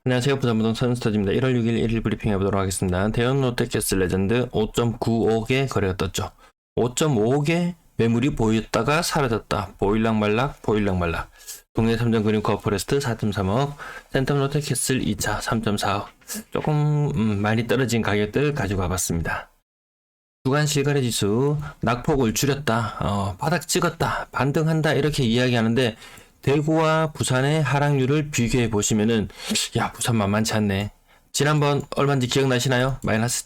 안녕하세요. 부산부동산 스터디입니다. 1월 6일 1일 브리핑 해보도록 하겠습니다. 대형 롯데캐슬 레전드 5.95개 거래가 떴죠. 5.5개 매물이 보였다가 사라졌다. 보일락말락 보일락말락. 동네 3점 그린 코어포레스트 4.3억, 센텀 롯데캐슬 2차 3.4억. 조금 많이 떨어진 가격들 가지고 와봤습니다. 주간 실거래 지수 낙폭을 줄였다, 바닥 찍었다, 반등한다 이렇게 이야기하는데 대구와 부산의 하락률을 비교해 보시면은 야 부산 만만치 않네. 지난번 얼마인지 기억나시나요? 마이너스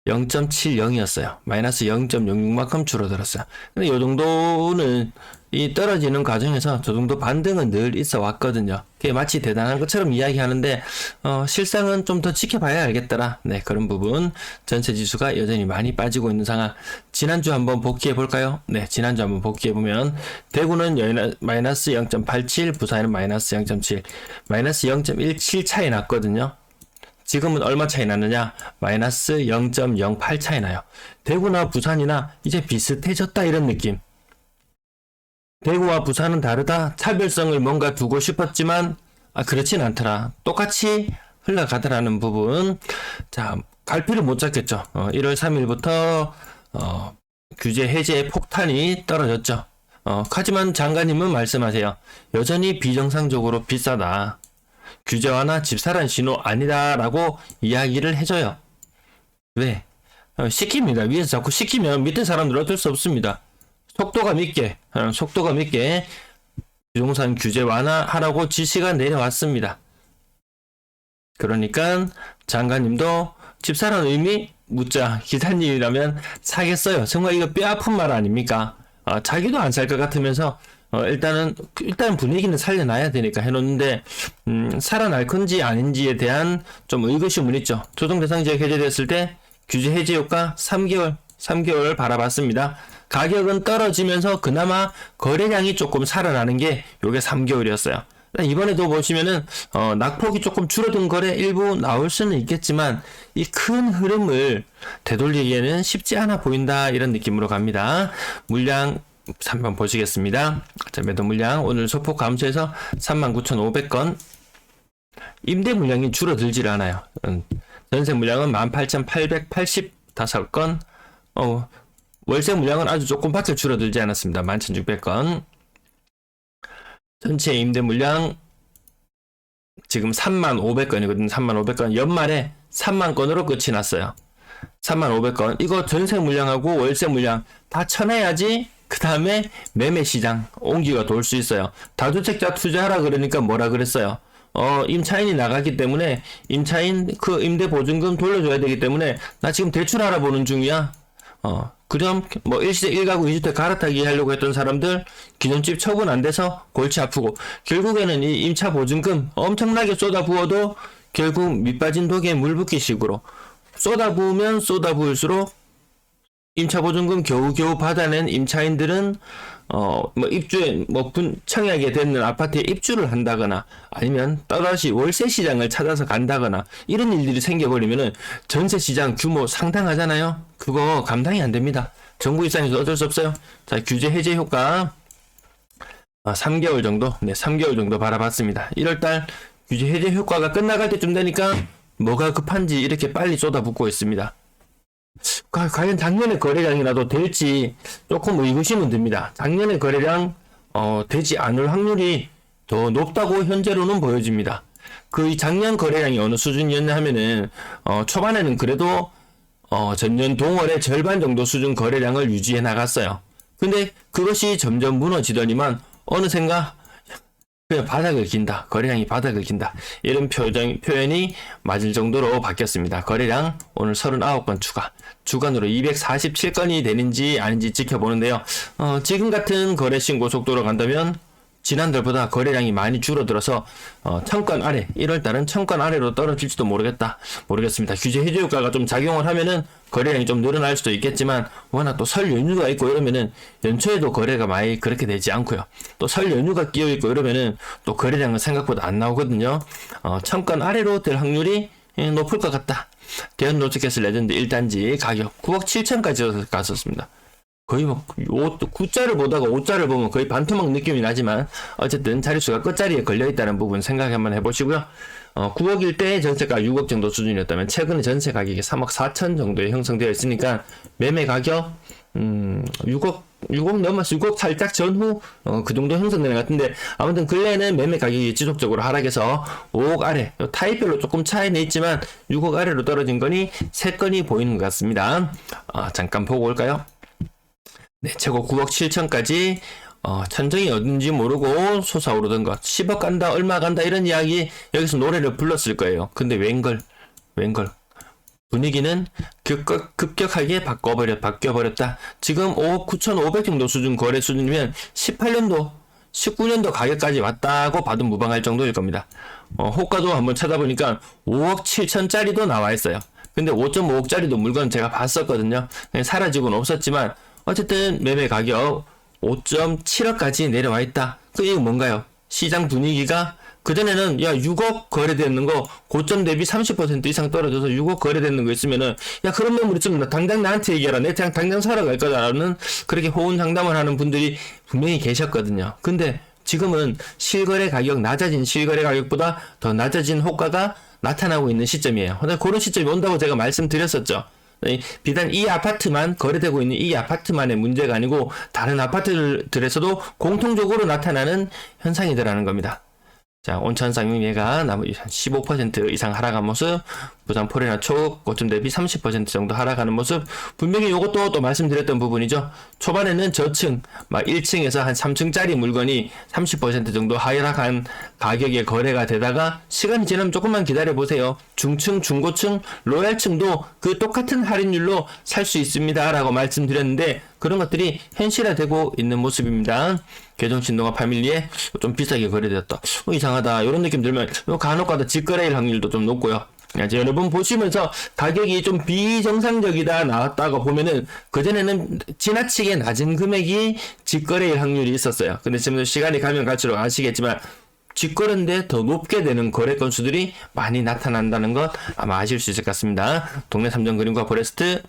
0.70이었어요. 마이너스 0.06만큼 줄어들었어요. 근데 이 정도는 이 떨어지는 과정에서 저 정도 반등은 늘 있어 왔거든요. 그게 마치 대단한 것처럼 이야기하는데 실상은 좀 더 지켜봐야 알겠더라. 네, 그런 부분. 전체 지수가 여전히 많이 빠지고 있는 상황. 지난주 한번 복귀해 볼까요? 네, 지난주 한번 복귀해 보면 대구는 마이너스 0.87, 부산은 마이너스 0.7, 마이너스 0.17 차이 났거든요. 지금은 얼마 차이 나느냐? 마이너스 0.08 차이 나요. 대구나 부산이나 이제 비슷해졌다 이런 느낌. 대구와 부산은 다르다. 차별성을 뭔가 두고 싶었지만 그렇진 않더라. 똑같이 흘러가더라는 부분. 자, 갈피를 못 잡겠죠. 1월 3일부터 규제 해제의 폭탄이 떨어졌죠. 하지만 장관님은 말씀하세요. 여전히 비정상적으로 비싸다. 규제 완화 집사란 신호 아니다라고 이야기를 해줘요. 왜? 시킵니다. 위에서 자꾸 시키면 밑에 사람들 어쩔 수 없습니다. 속도가 밉게 부동산 규제 완화하라고 지시가 내려왔습니다. 그러니까 장관님도 집사란 의미 묻자. 기사님이라면 사겠어요. 정말 이거 뼈 아픈 말 아닙니까? 자기도 안 살 것 같으면서 일단 분위기는 살려놔야 되니까 해놓는데 살아날 건지 아닌지에 대한 좀 의구심은 있죠. 조정대상지역 해제됐을 때 규제 해제 효과 3개월 바라봤습니다. 가격은 떨어지면서 그나마 거래량이 조금 살아나는 게 요게 3개월이었어요. 이번에도 보시면은 낙폭이 조금 줄어든 거래 일부 나올 수는 있겠지만 이 큰 흐름을 되돌리기에는 쉽지 않아 보인다 이런 느낌으로 갑니다. 물량 한번 보시겠습니다. 자, 매도 물량 오늘 소폭 감소해서 39,500건. 임대 물량이 줄어들질 않아요. 전세 물량은 18,885건. 월세 물량은 아주 조금밖에 줄어들지 않았습니다. 11,600건. 전체 임대 물량 지금 35,500건이거든요. 35,500건. 연말에 3만 건으로 끝이 났어요. 35,500건. 이거 전세 물량하고 월세 물량 다 쳐내야지 그 다음에 매매 시장 온기가 돌 수 있어요. 다주택자 투자하라 그러니까 뭐라 그랬어요? 임차인이 나갔기 때문에 임차인 그 임대보증금 돌려줘야 되기 때문에 나 지금 대출 알아보는 중이야. 그럼 뭐 일시적 1가구 2주택 갈아타기 하려고 했던 사람들 기존집 처분 안 돼서 골치 아프고 결국에는 이 임차 보증금 엄청나게 쏟아부어도 결국 밑빠진 독에 물 붓기 식으로 쏟아부으면 쏟아부을수록 임차 보증금 겨우겨우 받아낸 임차인들은 입주에 청약에 되는 아파트에 입주를 한다거나 아니면 또다시 월세 시장을 찾아서 간다거나 이런 일들이 생겨버리면은 전세 시장 규모 상당하잖아요. 그거 감당이 안 됩니다. 정부 입장에서 어쩔 수 없어요. 자, 규제 해제 효과 3개월 정도, 3개월 정도 바라봤습니다. 1월달 규제 해제 효과가 끝나갈 때쯤 되니까 뭐가 급한지 이렇게 빨리 쏟아붓고 있습니다. 과연 작년의 거래량이라도 될지 조금 의구심은 듭니다. 작년의 거래량 되지 않을 확률이 더 높다고 현재로는 보여집니다. 그 작년 거래량이 어느 수준이었냐 하면은 초반에는 그래도 전년 동월의 절반 정도 수준 거래량을 유지해 나갔어요. 근데 그것이 점점 무너지더니만 어느샌가 그냥 바닥을 긴다. 거래량이 바닥을 긴다. 이런 표현이 맞을 정도로 바뀌었습니다. 거래량 오늘 39건 추가. 주간으로 247건이 되는지 아닌지 지켜보는데요. 지금 같은 거래 신고 속도로 간다면 지난달보다 거래량이 많이 줄어들어서 1000건 아래, 1월달은 1000건 아래로 떨어질지도 모르겠습니다. 규제 해제 효과가 좀 작용을 하면은 거래량이 좀 늘어날 수도 있겠지만 워낙 또 설 연휴가 있고 이러면은 연초에도 거래가 많이 그렇게 되지 않고요. 또 설 연휴가 끼어 있고 이러면은 또 거래량은 생각보다 안 나오거든요. 1000건 아래로 될 확률이 높을 것 같다. 대형 롯데캐슬 레전드 1단지 가격 9억 7천까지 갔었습니다. 거의 뭐 9자를 보다가 5자를 보면 거의 반토막 느낌이 나지만 어쨌든 자릿수가 끝자리에 걸려있다는 부분 생각 한번 해보시고요. 9억일 때 전세가 6억 정도 수준이었다면 최근에 전세 가격이 3억 4천 정도에 형성되어 있으니까 매매 가격 6억 넘어서 6억 살짝 전후 그 정도 형성되는 것 같은데, 아무튼 근래에는 매매 가격이 지속적으로 하락해서 5억 아래, 타입별로 조금 차이는 있지만 6억 아래로 떨어진 건이 3건이 보이는 것 같습니다. 잠깐 보고 올까요? 네, 최고 9억 7천까지 천정이 어딘지 모르고 솟아오르던 것, 10억 간다, 얼마 간다 이런 이야기 여기서 노래를 불렀을 거예요. 근데 웬걸 분위기는 급격하게 바뀌어버렸다. 지금 5억 9,500 정도 수준 거래 수준이면 18년도 19년도 가격까지 왔다고 봐도 무방할 정도일 겁니다. 호가도 한번 찾아보니까 5억 7천짜리도 나와 있어요. 근데 5.5억짜리도 물건 제가 봤었거든요. 사라지고는 없었지만 어쨌든 매매 가격 5.7억까지 내려와 있다. 그 이거 뭔가요? 시장 분위기가 그전에는 6억 거래되는 거 고점 대비 30% 이상 떨어져서 6억 거래되는 거 있으면은 그런 매물 있으면 당장 나한테 얘기해라. 내 그냥 당장 사러 갈 거다라는 그렇게 호언장담을 하는 분들이 분명히 계셨거든요. 근데 지금은 실거래 가격, 낮아진 실거래 가격보다 더 낮아진 호가가 나타나고 있는 시점이에요. 그런 시점이 온다고 제가 말씀드렸었죠. 비단 이 아파트만 거래되고 있는 이 아파트만의 문제가 아니고 다른 아파트들에서도 공통적으로 나타나는 현상이더라는 겁니다. 자, 온천상용 얘가 15% 이상 하락한 모습, 부산 포레나 촉 고점 대비 30% 정도 하락하는 모습, 분명히 이것도 또 말씀드렸던 부분이죠. 초반에는 저층, 1층에서 한 3층짜리 물건이 30% 정도 하락한 가격에 거래가 되다가 시간이 지나면 조금만 기다려보세요. 중층, 중고층, 로얄층도 그 똑같은 할인율로 살 수 있습니다 라고 말씀드렸는데 그런 것들이 현실화되고 있는 모습입니다. 개정신동아 파밀리에 좀 비싸게 거래되었다. 이상하다. 이런 느낌 들면 간혹가다 직거래일 확률도 좀 높고요. 여러분 보시면서 가격이 좀 비정상적이다 나왔다고 보면은 그전에는 지나치게 낮은 금액이 직거래일 확률이 있었어요. 근데 지금 시간이 가면 갈수록 아시겠지만 직거래인데 더 높게 되는 거래 건수들이 많이 나타난다는 것 아마 아실 수 있을 것 같습니다. 동네 3점 그린과 포레스트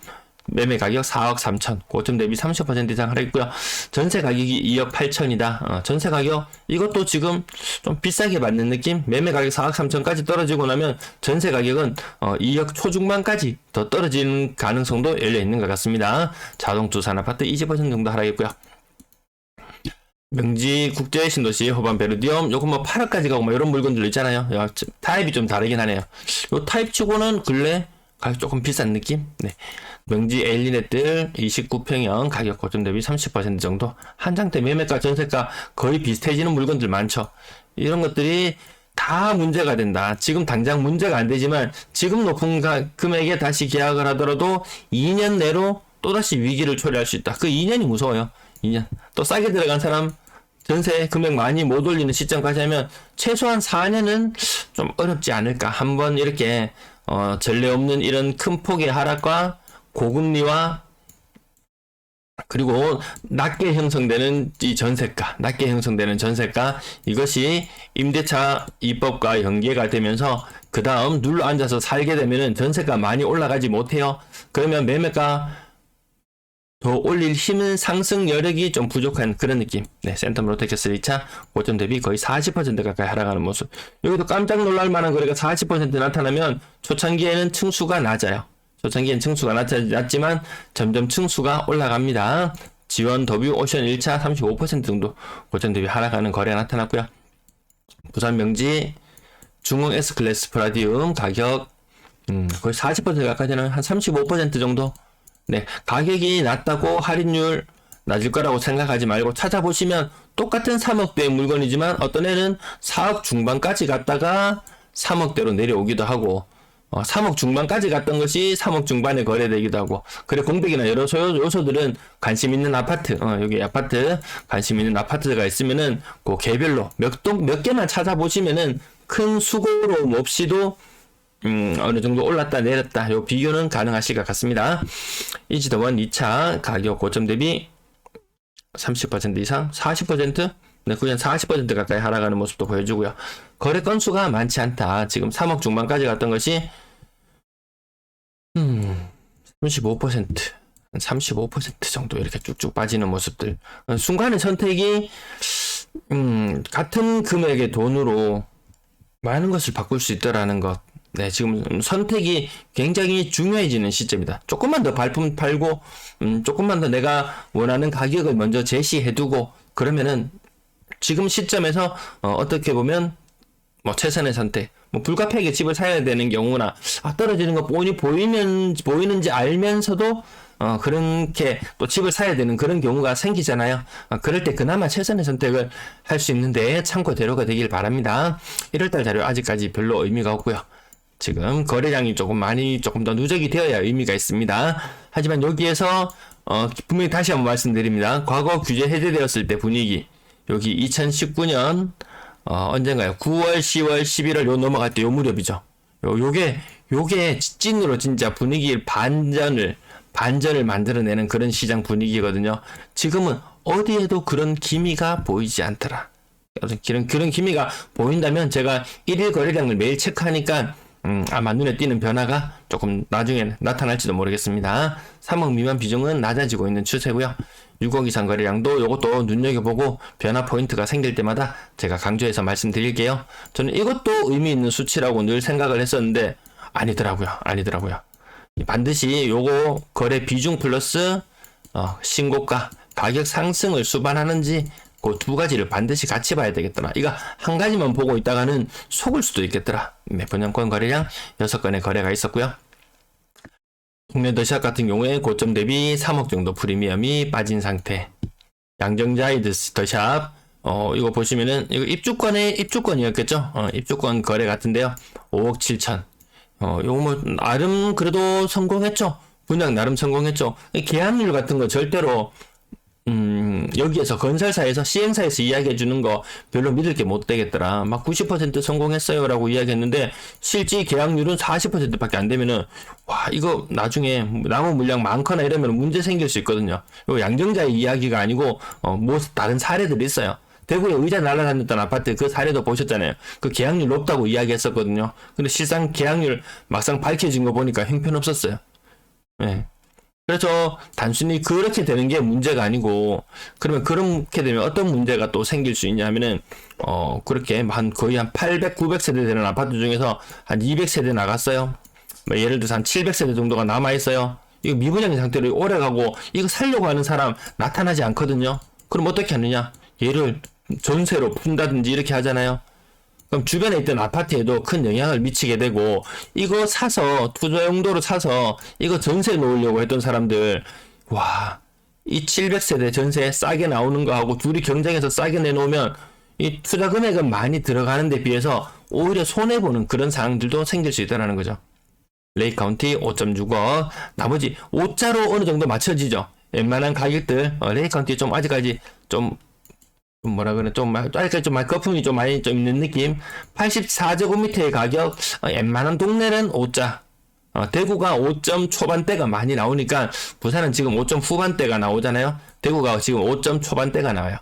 매매 가격 4억 3천, 고점 대비 30% 이상 하락했고요. 전세 가격이 2억 8천이다. 전세 가격 이것도 지금 좀 비싸게 받는 느낌. 매매 가격 4억 3천까지 떨어지고 나면 전세 가격은 2억 초중반까지 더 떨어지는 가능성도 열려 있는 것 같습니다. 자동 두산 아파트 20% 정도 하락했고요. 명지 국제 신도시 호반 베르디움 요거 8억까지 가고 이런 물건들 있잖아요. 타입이 좀 다르긴 하네요. 요 타입 치고는 근래 가격 조금 비싼 느낌? 네. 명지 엘리넷들 29평형 가격 고점 대비 30% 정도. 한 장대 매매가 전세가 거의 비슷해지는 물건들 많죠. 이런 것들이 다 문제가 된다. 지금 당장 문제가 안 되지만 지금 높은 금액에 다시 계약을 하더라도 2년 내로 또다시 위기를 초래할 수 있다. 그 2년이 무서워요. 2년. 또 싸게 들어간 사람 전세 금액 많이 못 올리는 시점까지 하면 최소한 4년은 좀 어렵지 않을까. 한번 이렇게 전례 없는 이런 큰 폭의 하락과 고금리와 그리고 낮게 형성되는 이 전세가, 낮게 형성되는 전세가 이것이 임대차 입법과 연계가 되면서 그 다음 눌러 앉아서 살게 되면은 전세가 많이 올라가지 못해요. 그러면 매매가 더 올릴 힘은 상승 여력이 좀 부족한 그런 느낌. 네, 센텀 로텍스 2차 고점 대비 거의 40% 가까이 하락하는 모습. 여기도 깜짝 놀랄 만한 거래가 40% 나타나면 초창기에는 층수가 낮아요. 초창기엔 층수가 낮지만 점점 층수가 올라갑니다. 지원 더뷰 오션 1차 35% 정도 고점 대비 하락하는 거래가 나타났고요. 부산 명지 중흥 S클래스 프라디움 가격 거의 40% 가까이 되는 한 35% 정도. 네, 가격이 낮다고 할인율 낮을 거라고 생각하지 말고 찾아보시면 똑같은 3억대의 물건이지만 어떤 애는 4억 중반까지 갔다가 3억대로 내려오기도 하고 3억 중반까지 갔던 것이 3억 중반에 거래되기도 하고. 그래 공백이나 여러 요소들은 관심 있는 아파트 여기 아파트 관심 있는 아파트가 있으면은 그 개별로 몇 개만 찾아보시면은 큰 수고로움 없이도 어느 정도 올랐다 내렸다 요 비교는 가능하실 것 같습니다. 이지더원 2차 가격 고점 대비 30% 이상 40%? 네, 그냥 40% 가까이 하락하는 모습도 보여주고요. 거래 건수가 많지 않다. 지금 3억 중반까지 갔던 것이 35% 35% 정도 이렇게 쭉쭉 빠지는 모습들. 순간의 선택이 같은 금액의 돈으로 많은 것을 바꿀 수 있다라는 것. 네, 지금 선택이 굉장히 중요해지는 시점이다. 조금만 더 발품 팔고, 조금만 더 내가 원하는 가격을 먼저 제시해두고, 그러면은 지금 시점에서 어떻게 보면 뭐 최선의 선택, 뭐 불가피하게 집을 사야 되는 경우나 떨어지는 거 보이는지 알면서도 그렇게 또 집을 사야 되는 그런 경우가 생기잖아요. 그럴 때 그나마 최선의 선택을 할 수 있는데 참고대로가 되길 바랍니다. 1월달 자료 아직까지 별로 의미가 없고요. 지금 거래량이 조금 더 누적이 되어야 의미가 있습니다. 하지만 여기에서 분명히 다시 한번 말씀드립니다. 과거 규제 해제되었을 때 분위기, 여기 2019년 언젠가요? 9월, 10월, 11월 요 넘어갈 때 요 무렵이죠. 요게 찐으로 진짜 분위기를 반전을 만들어내는 그런 시장 분위기거든요. 지금은 어디에도 그런 기미가 보이지 않더라. 그런 기미가 보인다면 제가 1일 거래량을 매일 체크하니까 아마 눈에 띄는 변화가 조금 나중에 나타날지도 모르겠습니다. 3억 미만 비중은 낮아지고 있는 추세고요. 6억 이상 거래량도 이것도 눈여겨보고 변화 포인트가 생길 때마다 제가 강조해서 말씀드릴게요. 저는 이것도 의미 있는 수치라고 늘 생각을 했었는데 아니더라고요. 반드시 요거 거래 비중 플러스 신고가 가격 상승을 수반하는지 그 두 가지를 반드시 같이 봐야 되겠더라. 이거 한 가지만 보고 있다가는 속을 수도 있겠더라. 분양권 거래량 6건의 거래가 있었고요. 국내 더샵 같은 경우에 고점 대비 3억 정도 프리미엄이 빠진 상태. 양정자이드 더샵 이거 보시면은 이거 입주권이었겠죠? 입주권 거래 같은데요. 5억 7천. 요거 뭐 나름 그래도 성공했죠. 분양 나름 성공했죠. 계약률 같은 거 절대로 여기에서 건설사에서 시행사에서 이야기해주는 거 별로 믿을 게 못 되겠더라. 막 90% 성공했어요 라고 이야기했는데 실제 계약률은 40%밖에 안 되면은 이거 나중에 나무 물량 많거나 이러면 문제 생길 수 있거든요. 이거 양정자의 이야기가 아니고 뭐 다른 사례들이 있어요. 대구에 의자 날아다녔던 아파트 그 사례도 보셨잖아요. 그 계약률 높다고 이야기했었거든요. 근데 실상 계약률 막상 밝혀진 거 보니까 형편없었어요. 네. 그래서 단순히 그렇게 되는 게 문제가 아니고, 그러면 그렇게 되면 어떤 문제가 또 생길 수 있냐면은 그렇게 거의 한 800, 900세대 되는 아파트 중에서 한 200세대 나갔어요. 뭐 예를 들어서 한 700세대 정도가 남아있어요. 이거 미분양인 상태로 오래 가고 이거 살려고 하는 사람 나타나지 않거든요. 그럼 어떻게 하느냐? 얘를 전세로 푼다든지 이렇게 하잖아요. 그럼 주변에 있던 아파트에도 큰 영향을 미치게 되고, 이거 사서 투자 용도로 사서 이거 전세 놓으려고 했던 사람들, 이 700세대 전세 싸게 나오는 거하고 둘이 경쟁해서 싸게 내놓으면 이 투자 금액은 많이 들어가는 데 비해서 오히려 손해보는 그런 상황들도 생길 수 있다는 거죠. 레이크 카운티 5.6억, 나머지 5자로 어느 정도 맞춰지죠. 웬만한 가격들, 레이크 카운티 좀 아직까지 좀 아직까지 좀 거품이 좀 많이 좀 있는 느낌. 84제곱미터의 가격, 웬만한 동네는 5자. 대구가 5점 초반대가 많이 나오니까 부산은 지금 5점 후반대가 나오잖아요. 대구가 지금 5점 초반대가 나와요.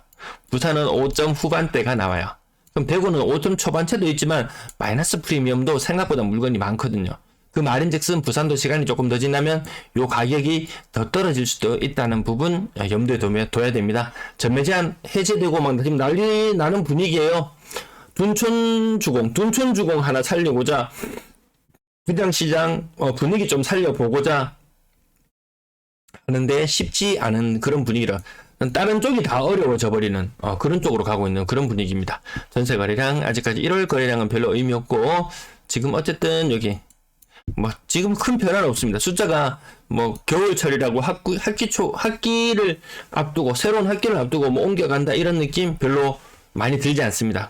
부산은 5점 후반대가 나와요. 그럼 대구는 5점 초반대도 있지만 마이너스 프리미엄도 생각보다 물건이 많거든요. 그 말인즉슨 부산도 시간이 조금 더 지나면 요 가격이 더 떨어질 수도 있다는 부분 염두에 둬야 됩니다. 전매 제한 해제되고 막 지금 난리 나는 분위기예요. 둔촌주공 하나 살리고자 분양시장 분위기 좀 살려보고자 하는데 쉽지 않은 그런 분위기라 다른 쪽이 다 어려워져 버리는 그런 쪽으로 가고 있는 그런 분위기입니다. 전세 거래량 아직까지 1월 거래량은 별로 의미 없고, 지금 어쨌든 여기 지금 큰 변화는 없습니다. 숫자가 겨울철이라고 학기를 앞두고 새로운 학기를 앞두고 옮겨간다 이런 느낌 별로 많이 들지 않습니다.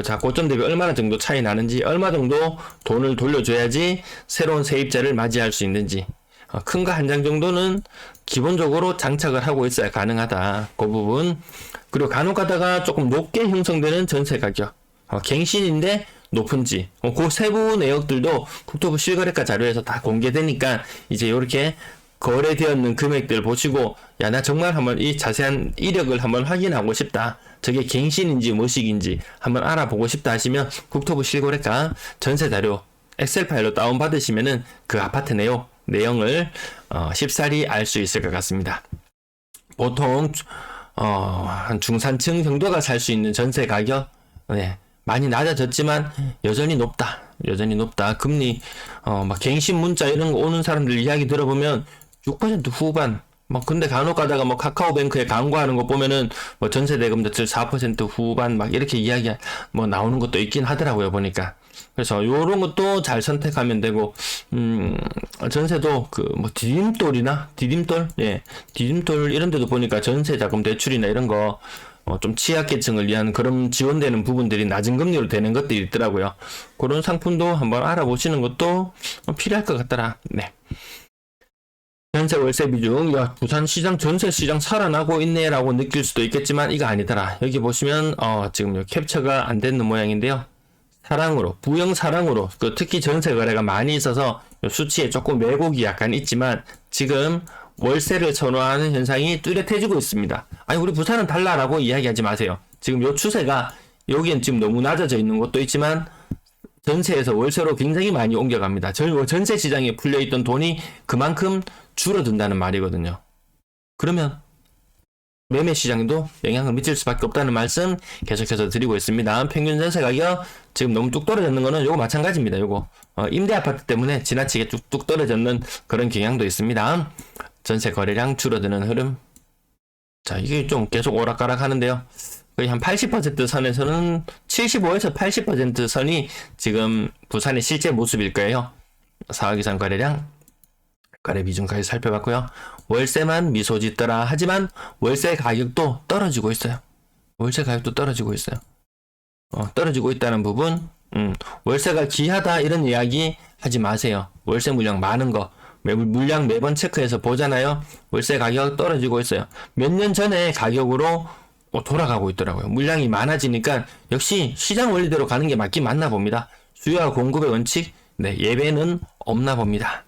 자, 고점 대비 얼마나 정도 차이 나는지, 얼마 정도 돈을 돌려줘야지 새로운 세입자를 맞이할 수 있는지, 큰 거 한 장 정도는 기본적으로 장착을 하고 있어야 가능하다. 그 부분. 그리고 간혹 가다가 조금 높게 형성되는 전세 가격, 갱신인데 높은지, 그 세부 내역들도 국토부 실거래가 자료에서 다 공개되니까 이제 이렇게 거래되었는 금액들 보시고, 나 정말 한번 이 자세한 이력을 한번 확인하고 싶다, 저게 갱신인지 뭐식인지 한번 알아보고 싶다 하시면 국토부 실거래가 전세 자료 엑셀 파일로 다운받으시면은 그 아파트 내용 내용을 쉽사리 알 수 있을 것 같습니다. 보통 한 중산층 정도가 살 수 있는 전세 가격, 네, 많이 낮아졌지만 여전히 높다. 여전히 높다. 금리 막 갱신 문자 이런 거 오는 사람들 이야기 들어보면 6% 후반. 뭐 근데 간혹 가다가 뭐 카카오뱅크에 광고하는 거 보면은 뭐 전세 대금대출 4% 후반 막 이렇게 이야기 뭐 나오는 것도 있긴 하더라고요, 보니까. 그래서 요런 것도 잘 선택하면 되고, 전세도 그 뭐 디딤돌, 예, 디딤돌 이런 데도 보니까 전세 자금 대출이나 이런 거 좀 취약계층을 위한 그런 지원되는 부분들이 낮은 금리로 되는 것들이 있더라고요. 그런 상품도 한번 알아보시는 것도 필요할 것 같더라. 네. 전세 월세 비중, 야, 부산 시장 전세 시장 살아나고 있네라고 느낄 수도 있겠지만 이거 아니더라. 여기 보시면 지금 캡처가 안 되는 모양인데요. 사랑으로, 부영 사랑으로, 특히 전세 거래가 많이 있어서 수치에 조금 왜곡이 약간 있지만 지금 월세를 선호하는 현상이 뚜렷해지고 있습니다. 아니 우리 부산은 달라라고 이야기하지 마세요. 지금 요 추세가 여기엔 지금 너무 낮아져 있는 것도 있지만 전세에서 월세로 굉장히 많이 옮겨갑니다. 전세 시장에 풀려있던 돈이 그만큼 줄어든다는 말이거든요. 그러면 매매 시장에도 영향을 미칠 수밖에 없다는 말씀 계속해서 드리고 있습니다. 평균 전세 가격 지금 너무 뚝 떨어졌는 거는 요거 마찬가지입니다. 요거 임대 아파트 때문에 지나치게 뚝뚝 떨어졌는 그런 경향도 있습니다. 전세 거래량 줄어드는 흐름. 자, 이게 좀 계속 오락가락 하는데요. 거의 한 80% 선에서는 75에서 80% 선이 지금 부산의 실제 모습일 거예요. 4억 이상 거래량, 거래 비중까지 살펴봤고요. 월세만 미소 짓더라 하지만 월세 가격도 떨어지고 있어요. 월세 가격도 떨어지고 있어요. 떨어지고 있다는 부분, 월세가 귀하다 이런 이야기 하지 마세요. 월세 물량 많은 거 물량 매번 체크해서 보잖아요. 월세 가격 떨어지고 있어요. 몇 년 전에 가격으로 돌아가고 있더라고요. 물량이 많아지니까 역시 시장 원리대로 가는 게 맞긴 맞나 봅니다. 수요와 공급의 원칙, 네, 예외는 없나 봅니다.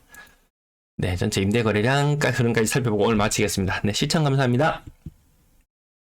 네, 전체 임대 거래량 흐름까지 살펴보고 오늘 마치겠습니다. 네, 시청 감사합니다.